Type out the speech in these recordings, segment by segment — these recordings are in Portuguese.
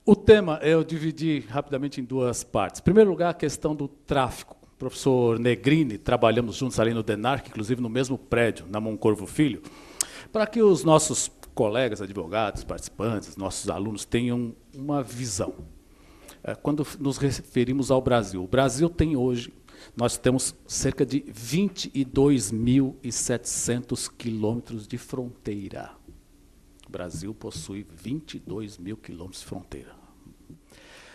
O tema eu dividi rapidamente em duas partes. Em primeiro lugar, a questão do tráfico. O professor Negrini, trabalhamos juntos ali no DENARC, inclusive no mesmo prédio, na Moncorvo Filho, para que os nossos colegas, advogados, participantes, nossos alunos tenham uma visão. Quando nos referimos ao Brasil, o Brasil tem hoje, nós temos cerca de 22.700 quilômetros de fronteira. O Brasil possui 22 mil quilômetros de fronteira,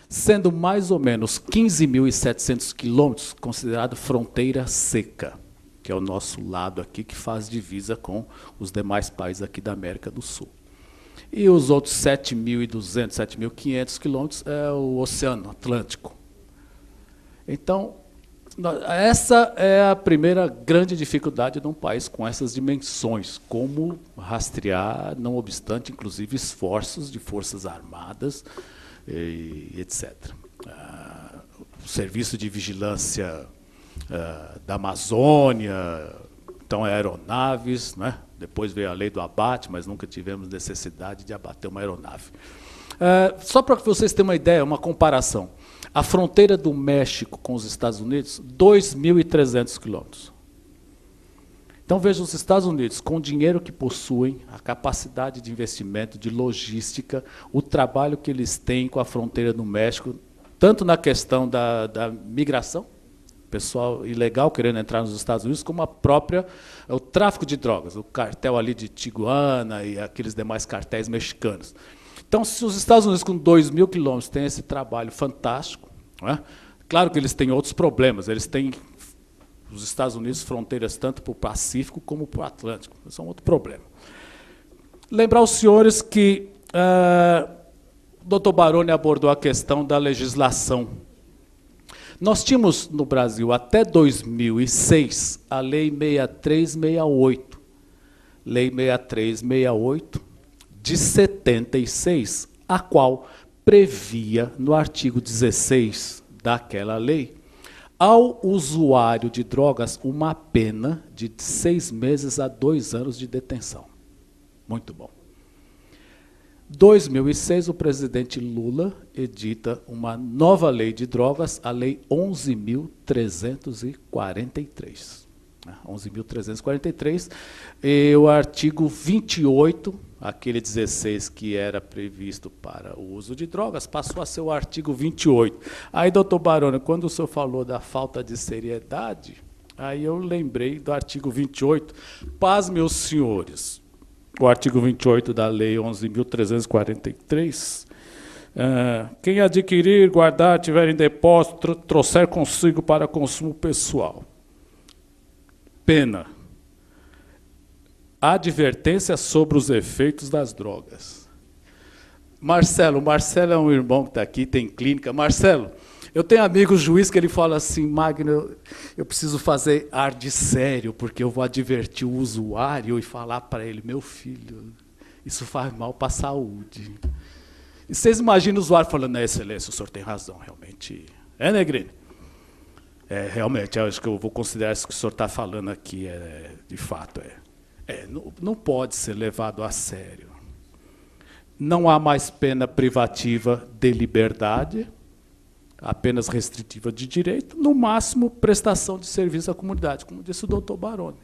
sendo mais ou menos 15.700 quilômetros considerado fronteira seca, que é o nosso lado aqui, que faz divisa com os demais países aqui da América do Sul. E os outros 7.200, 7.500 quilômetros é o Oceano Atlântico. Então, essa é a primeira grande dificuldade de um país com essas dimensões, como rastrear, não obstante, inclusive, esforços de forças armadas, etc. O serviço de vigilância da Amazônia, então aeronaves, né? Depois veio a lei do abate, mas nunca tivemos necessidade de abater uma aeronave. Só para que vocês tenham uma ideia, uma comparação. A fronteira do México com os Estados Unidos, 2.300 quilômetros. Então veja, os Estados Unidos, com o dinheiro que possuem, a capacidade de investimento, de logística, o trabalho que eles têm com a fronteira do México, tanto na questão da migração, pessoal ilegal querendo entrar nos Estados Unidos, como o tráfico de drogas, o cartel ali de Tijuana e aqueles demais cartéis mexicanos. Então, se os Estados Unidos, com 2.000 quilômetros, têm esse trabalho fantástico, não é? Claro que eles têm outros problemas, eles têm, os Estados Unidos, fronteiras tanto para o Pacífico como para o Atlântico, isso é um outro problema. Lembrar aos senhores que o doutor Baroni abordou a questão da legislação. Nós tínhamos no Brasil, até 2006, a Lei 6368. Lei 6368, de 76, a qual previa, no artigo 16 daquela lei, ao usuário de drogas, uma pena de 6 meses a 2 anos de detenção. Muito bom. 2006, o presidente Lula edita uma nova lei de drogas, a Lei 11.343. 11.343, e o artigo 28, aquele 16 que era previsto para o uso de drogas, passou a ser o artigo 28. Aí, doutor Baroni, quando o senhor falou da falta de seriedade, aí eu lembrei do artigo 28. Paz, meus senhores, o artigo 28 da Lei 11.343, quem adquirir, guardar, tiver em depósito, trouxer consigo para consumo pessoal. Pena. Advertência sobre os efeitos das drogas. Marcelo é um irmão que está aqui, tem clínica. Marcelo, eu tenho amigo juiz que ele fala assim, Magno, eu preciso fazer ar de sério, porque eu vou advertir o usuário e falar para ele, meu filho, isso faz mal para a saúde. E vocês imaginam o usuário falando, excelência, o senhor tem razão, realmente. Negrini? Realmente, eu acho que eu vou considerar isso que o senhor está falando aqui, de fato, não pode ser levado a sério. Não há mais pena privativa de liberdade, apenas restritiva de direito, no máximo prestação de serviço à comunidade, como disse o doutor Baroni.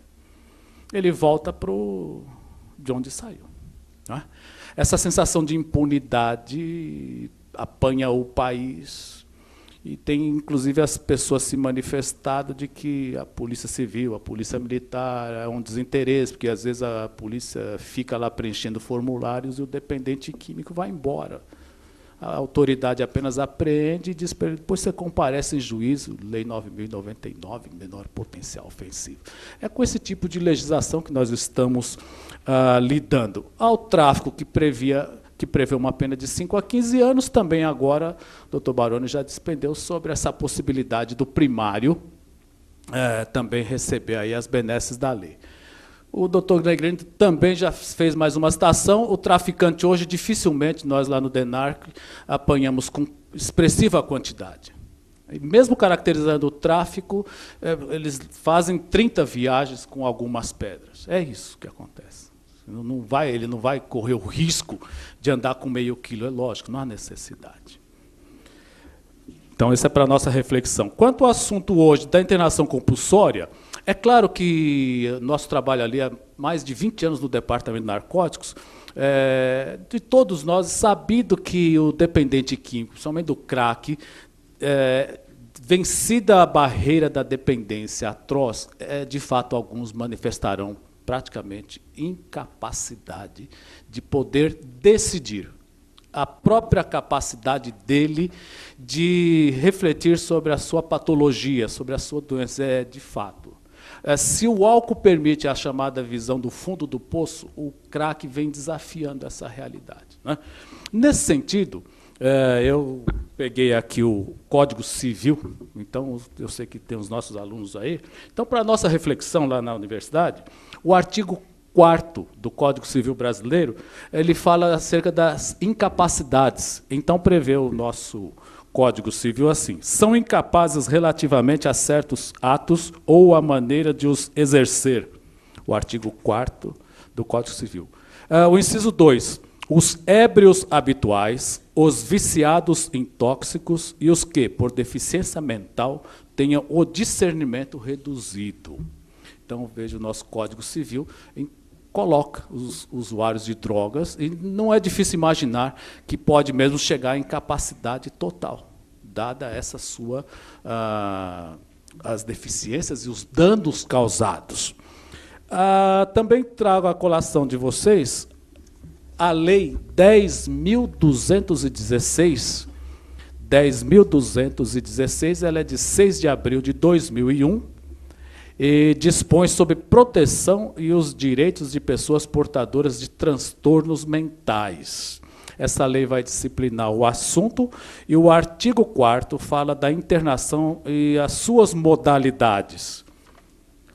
Ele volta de onde saiu. Não é? Essa sensação de impunidade apanha o país. E tem, inclusive, as pessoas se manifestado de que a polícia civil, a polícia militar é um desinteresse, porque às vezes a polícia fica lá preenchendo formulários e o dependente químico vai embora. A autoridade apenas apreende e diz para ele, depois você comparece em juízo, Lei 9.099, menor potencial ofensivo. É com esse tipo de legislação que nós estamos lidando. Ao tráfico que prevê uma pena de 5 a 15 anos, também agora o doutor Baroni já despendeu sobre essa possibilidade do primário também receber aí as benesses da lei. O doutor Negrini também já fez mais uma citação. O traficante hoje, dificilmente, nós lá no DENARC, apanhamos com expressiva quantidade. E mesmo caracterizando o tráfico, eles fazem 30 viagens com algumas pedras. É isso que acontece. Ele não vai correr o risco de andar com meio quilo, é lógico, não há necessidade. Então, essa é para a nossa reflexão. Quanto ao assunto hoje da internação compulsória, é claro que nosso trabalho ali há mais de 20 anos no Departamento de Narcóticos, de todos nós, sabido que o dependente químico, principalmente do crack, vencida a barreira da dependência atroz, de fato alguns manifestarão praticamente incapacidade de poder decidir. A própria capacidade dele de refletir sobre a sua patologia, sobre a sua doença, de fato. Se o álcool permite a chamada visão do fundo do poço, o crack vem desafiando essa realidade, né? Nesse sentido, eu peguei aqui o Código Civil, então eu sei que tem os nossos alunos aí. Então, para a nossa reflexão lá na universidade, o artigo 4º do Código Civil Brasileiro, ele fala acerca das incapacidades. Então, prevê o nosso Código Civil assim: são incapazes relativamente a certos atos ou a maneira de os exercer. O artigo 4º do Código Civil. O inciso 2, os ébrios habituais, os viciados em tóxicos e os que, por deficiência mental, tenham o discernimento reduzido. Então, veja, o nosso Código Civil coloca os usuários de drogas, e não é difícil imaginar que pode mesmo chegar à incapacidade total, dada essa sua, as deficiências e os danos causados. Também trago à colação de vocês a Lei 10.216, ela é de 6 de abril de 2001, e dispõe sobre proteção e os direitos de pessoas portadoras de transtornos mentais. Essa lei vai disciplinar o assunto, e o artigo 4º fala da internação e as suas modalidades.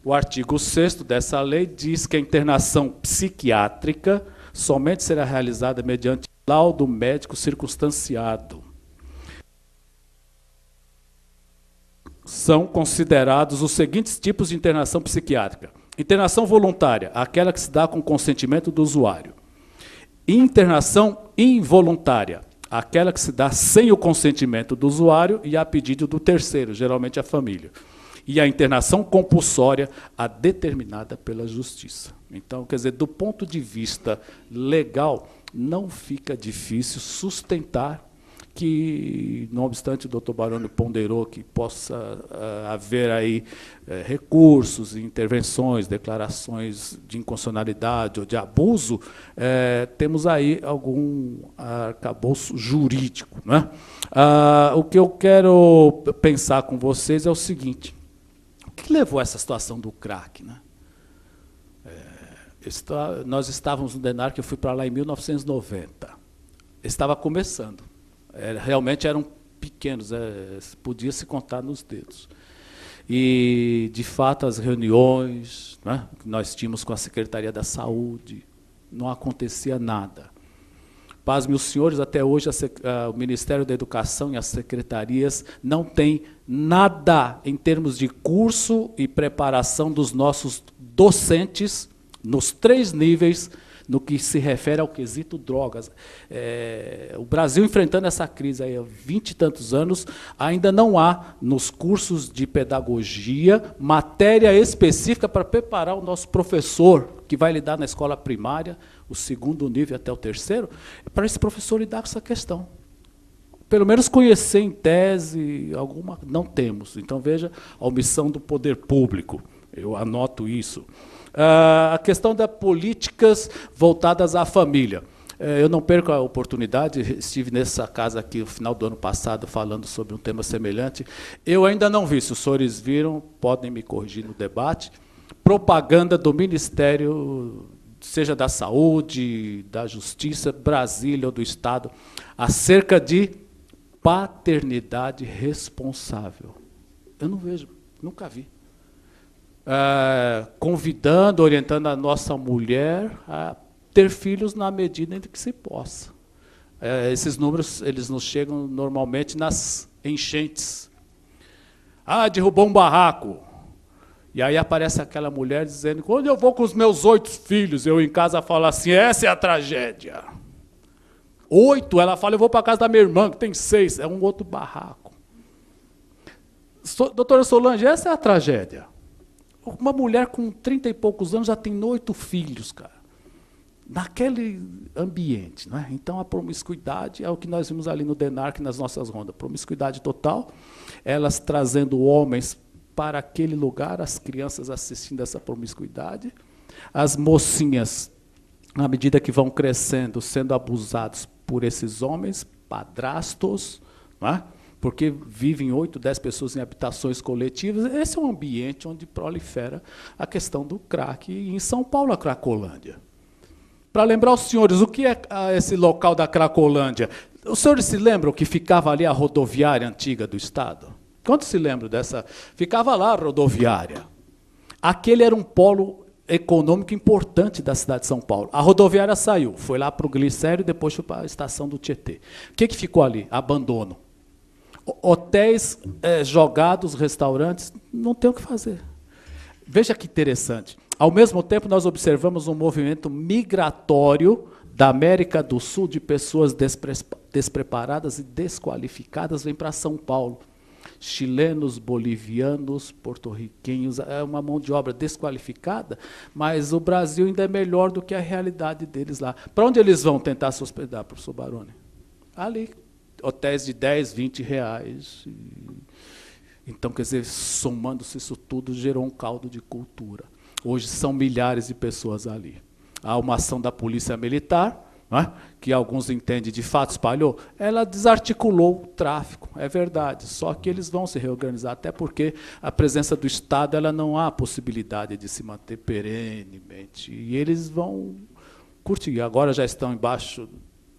O artigo 6º dessa lei diz que a internação psiquiátrica somente será realizada mediante laudo médico circunstanciado. São considerados os seguintes tipos de internação psiquiátrica: internação voluntária, aquela que se dá com consentimento do usuário; internação involuntária, aquela que se dá sem o consentimento do usuário e a pedido do terceiro, geralmente a família; e a internação compulsória, a determinada pela justiça. Então, quer dizer, do ponto de vista legal, não fica difícil sustentar que, não obstante o doutor Baroni ponderou que possa haver aí recursos, intervenções, declarações de inconstitucionalidade ou de abuso, temos aí algum arcabouço jurídico, né? O que eu quero pensar com vocês é o seguinte: o que levou a essa situação do crack, né? Nós estávamos no DENARC, eu fui para lá em 1990. Estava começando. Realmente eram pequenos, podia se contar nos dedos. E, de fato, as reuniões, né, que nós tínhamos com a Secretaria da Saúde, não acontecia nada. Pasmem os senhores, até hoje o Ministério da Educação e as secretarias não têm nada em termos de curso e preparação dos nossos docentes, nos 3 níveis, no que se refere ao quesito drogas. O Brasil enfrentando essa crise aí há 20 e tantos anos, ainda não há nos cursos de pedagogia matéria específica para preparar o nosso professor, que vai lidar na escola primária, o 2º nível até o 3º, para esse professor lidar com essa questão. Pelo menos conhecer em tese alguma, não temos. Então, veja a omissão do poder público. Eu anoto isso. A questão das políticas voltadas à família. Eu não perco a oportunidade, estive nessa casa aqui no final do ano passado falando sobre um tema semelhante. Eu ainda não vi, se os senhores viram, podem me corrigir no debate, propaganda do Ministério, seja da Saúde, da Justiça, Brasília ou do Estado, acerca de paternidade responsável. Eu não vejo, nunca vi. Convidando, orientando a nossa mulher a ter filhos na medida em que se possa. Esses números eles nos chegam normalmente nas enchentes. Derrubou um barraco. E aí aparece aquela mulher dizendo, quando eu vou com os meus 8 filhos, eu em casa falo assim, essa é a tragédia. 8, ela fala, eu vou para a casa da minha irmã, que tem 6, é um outro barraco. Doutora Solange, essa é a tragédia. Uma mulher com 30 e poucos anos já tem 8 filhos, cara. Naquele ambiente. Não é? Então, a promiscuidade é o que nós vimos ali no DENARC, nas nossas rondas. Promiscuidade total, elas trazendo homens para aquele lugar, as crianças assistindo essa promiscuidade, as mocinhas, à medida que vão crescendo, sendo abusados por esses homens, padrastos, não é? Porque vivem 8, 10 pessoas em habitações coletivas. Esse é um ambiente onde prolifera a questão do crack, e em São Paulo, a Cracolândia. Para lembrar os senhores, o que é esse local da Cracolândia? Os senhores se lembram que ficava ali a rodoviária antiga do Estado? Quantos se lembram dessa? Ficava lá a rodoviária. Aquele era um polo econômico importante da cidade de São Paulo. A rodoviária saiu, foi lá para o Glicério e depois foi para a estação do Tietê. O que ficou ali? Abandono. Hotéis jogados, restaurantes, não tem o que fazer. Veja que interessante. Ao mesmo tempo, nós observamos um movimento migratório da América do Sul de pessoas despreparadas e desqualificadas, vêm para São Paulo. Chilenos, bolivianos, porto-riquenhos, é uma mão de obra desqualificada, mas o Brasil ainda é melhor do que a realidade deles lá. Para onde eles vão tentar se hospedar, professor Baroni? Ali, hotéis de 10, 20 reais. Então, quer dizer, somando-se isso tudo, gerou um caldo de cultura. Hoje são milhares de pessoas ali. Há uma ação da Polícia Militar, não é? Que alguns entendem de fato espalhou, ela desarticulou o tráfico, é verdade, só que eles vão se reorganizar, até porque a presença do Estado ela não há possibilidade de se manter perenemente, e eles vão curtir. Agora já estão embaixo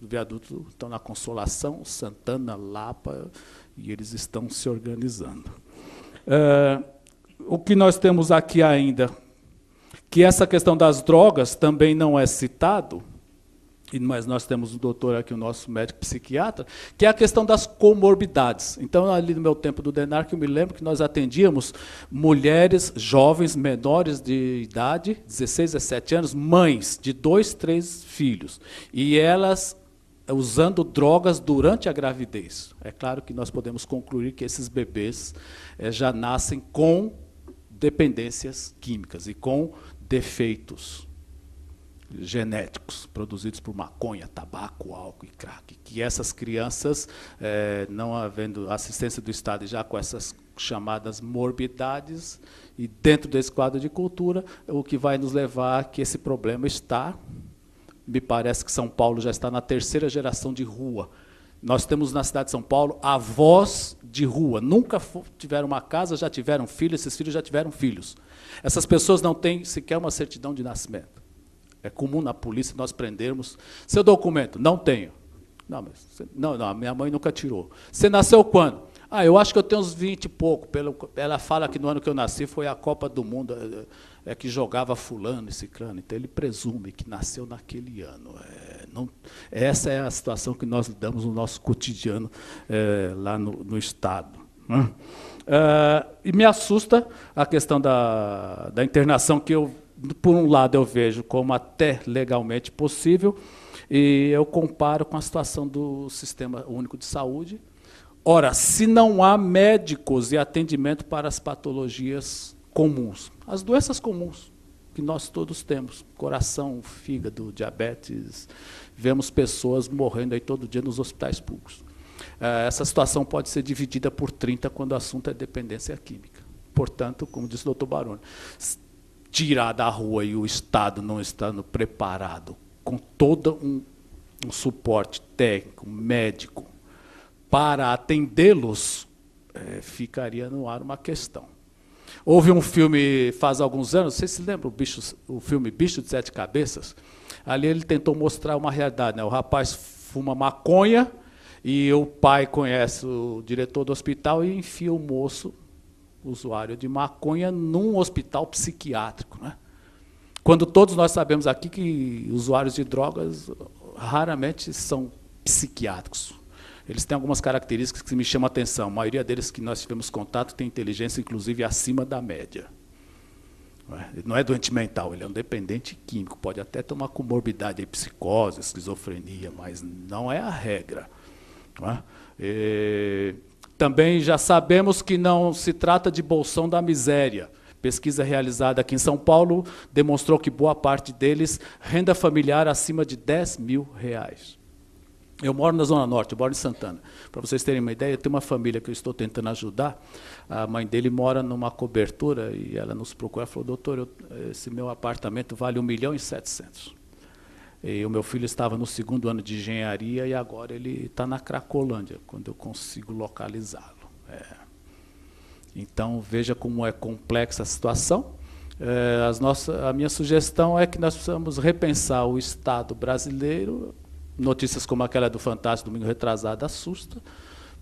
do viaduto, estão na Consolação, Santana, Lapa, e eles estão se organizando. O que nós temos aqui ainda, que essa questão das drogas também não é citado, mas nós temos um doutor aqui, o nosso médico psiquiatra, que é a questão das comorbidades. Então, ali no meu tempo do DENARC, eu me lembro que nós atendíamos mulheres jovens, menores de idade, 16, 17 anos, mães de 2, 3 filhos, e elas usando drogas durante a gravidez. É claro que nós podemos concluir que esses bebês já nascem com dependências químicas e com defeitos genéticos produzidos por maconha, tabaco, álcool e crack, que essas crianças, não havendo assistência do Estado e já com essas chamadas morbidades, e dentro desse quadro de cultura, o que vai nos levar a que esse problema está, me parece que São Paulo já está na 3ª geração de rua. Nós temos na cidade de São Paulo avós de rua, nunca tiveram uma casa, já tiveram filhos, esses filhos já tiveram filhos. Essas pessoas não têm sequer uma certidão de nascimento. É comum na polícia nós prendermos. Seu documento? Não tenho. Não, minha mãe nunca tirou. Você nasceu quando? Eu acho que eu tenho uns 20 e pouco. Ela fala que no ano que eu nasci foi a Copa do Mundo, que jogava fulano e ciclano. Então ele presume que nasceu naquele ano. Essa é a situação que nós lidamos no nosso cotidiano lá no Estado. E me assusta a questão da internação, que eu, por um lado, eu vejo como até legalmente possível, e eu comparo com a situação do Sistema Único de Saúde. Ora, se não há médicos e atendimento para as patologias comuns, as doenças comuns que nós todos temos, coração, fígado, diabetes, vemos pessoas morrendo aí todo dia nos hospitais públicos. Essa situação pode ser dividida por 30 quando o assunto é dependência química. Portanto, como disse o doutor Baroni, tirar da rua e o Estado não estando preparado com todo um suporte técnico, médico, para atendê-los, ficaria no ar uma questão. Houve um filme, faz alguns anos, vocês se lembram o filme Bicho de 7 Cabeças? Ali ele tentou mostrar uma realidade, né? O rapaz fuma maconha e o pai conhece o diretor do hospital e enfia o moço, usuário de maconha, num hospital psiquiátrico, né? Quando todos nós sabemos aqui que usuários de drogas raramente são psiquiátricos. Eles têm algumas características que me chamam a atenção. A maioria deles que nós tivemos contato tem inteligência, inclusive, acima da média. Ele não é doente mental, ele é um dependente químico. Pode até ter uma comorbidade, aí, psicose, esquizofrenia, mas não é a regra. Não é? Também já sabemos que não se trata de bolsão da miséria. Pesquisa realizada aqui em São Paulo demonstrou que boa parte deles renda familiar acima de R$10.000. Eu moro na Zona Norte, eu moro em Santana. Para vocês terem uma ideia, eu tenho uma família que eu estou tentando ajudar. A mãe dele mora numa cobertura e ela nos procura e falou: doutor, esse meu apartamento vale R$1.700.000. E o meu filho estava no 2º ano de engenharia e agora ele está na Cracolândia, quando eu consigo localizá-lo. Então, veja como é complexa a situação. A minha sugestão é que nós precisamos repensar o Estado brasileiro. Notícias como aquela do Fantástico, domingo retrasado, assusta,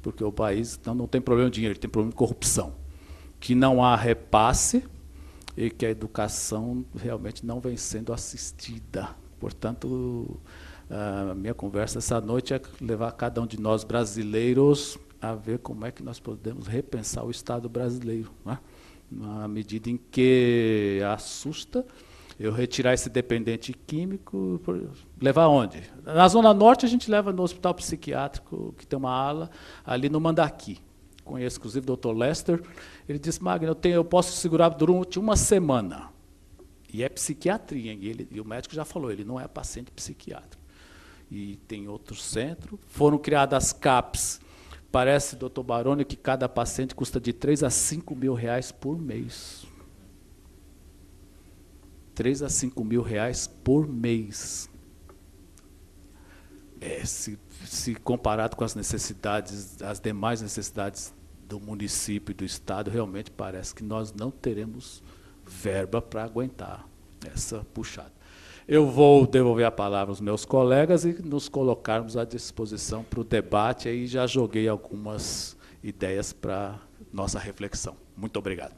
porque o país não tem problema de dinheiro, tem problema de corrupção. Que não há repasse e que a educação realmente não vem sendo assistida. Portanto, a minha conversa essa noite é levar cada um de nós brasileiros a ver como é que nós podemos repensar o Estado brasileiro, né? Na medida em que assusta, eu retirar esse dependente químico, levar onde? Na Zona Norte a gente leva no hospital psiquiátrico, que tem uma ala ali no Mandaki. Conheço, inclusive, o Dr. Lester. Ele disse: Magno, eu posso segurar durante uma semana. E é psiquiatria, e o médico já falou, ele não é paciente psiquiátrico. E tem outro centro. Foram criadas CAPs. Parece, doutor Baroni, que cada paciente custa de R$3.000 a R$5.000 por mês. R$3.000 a R$5.000 por mês. Se comparado com as necessidades, as demais necessidades do município e do estado, realmente parece que nós não teremos verba para aguentar essa puxada. Eu vou devolver a palavra aos meus colegas e nos colocarmos à disposição para o debate. Aí já joguei algumas ideias para nossa reflexão. Muito obrigado.